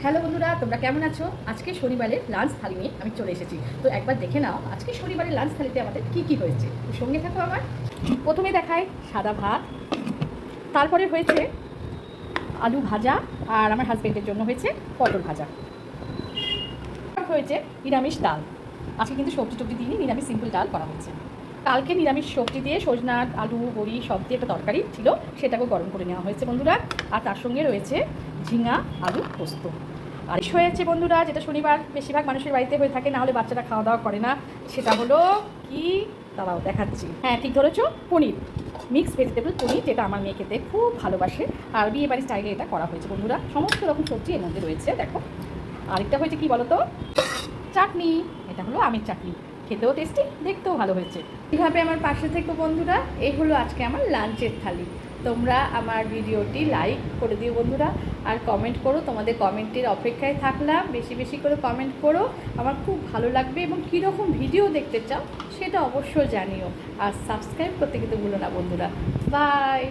Hello বন্ধুরা, তোমরা কেমন আছো? আজকে শনিবারের লাঞ্চ থালি নিয়ে আমি চলে এসেছি। তো একবার দেখে নাও আজকে শনিবারের লাঞ্চ থালিতে আমাদের কি কি হয়েছে। তো সঙ্গে থাকো আমার। প্রথমে দেখাই সাদা ভাত, তারপরে হয়েছে আলু ভাজা, আর আমার হাজবেন্ডের জন্য হয়েছে পটল ভাজা। হয়েছে নিরামিষ ডাল। আজকে কিন্তু সবজি টবজি দিয়ে নিরামিষ সিম্পল ডাল করা হয়েছে। কালকে নিরামিষ সবজি দিয়ে সজনা আলু বড়ি সব দিয়ে একটা তরকারি ছিল, সেটাকেও গরম করে নেওয়া হয়েছে বন্ধুরা। আর তার সঙ্গে রয়েছে ঝিঙা আলু পোস্ত। আর হয়েছে বন্ধুরা, যেটা শনিবার বেশিরভাগ মানুষের বাড়িতে হয়ে থাকে, না হলে বাচ্চারা খাওয়া দাওয়া করে না, সেটা হলো কি দাঁড়াও দেখাচ্ছি। হ্যাঁ ঠিক ধরেছো, পনির, মিক্স ভেজিটেবল পনির, যেটা আমার মেয়ে খেতে খুব ভালোবাসে। আর বিয়ে বাড়ির স্টাইলে এটা করা হয়েছে বন্ধুরা। সমস্ত রকম সবজি এর মধ্যে রয়েছে দেখো। আরেকটা হয়েছে কি বলো তো, চাটনি। এটা হলো আমের চাটনি, খেতেও টেস্টি, দেখতেও ভালো হয়েছে। এইভাবে আমার পাশে থেকে বন্ধুরা, এই হলো আজকে আমার লাঞ্চের থালি। তোমরা আমার ভিডিওটি লাইক করে দিও বন্ধুরা, আর কমেন্ট করো। তোমাদের কমেন্টের অপেক্ষায় থাকলাম, বেশি বেশি করে কমেন্ট করো, আমার খুব ভালো লাগবে। এবং কীরকম ভিডিও দেখতে চাও সেটা অবশ্যই জানিও। আর সাবস্ক্রাইব করতে কিন্তু ভুলো না বন্ধুরা। বাই।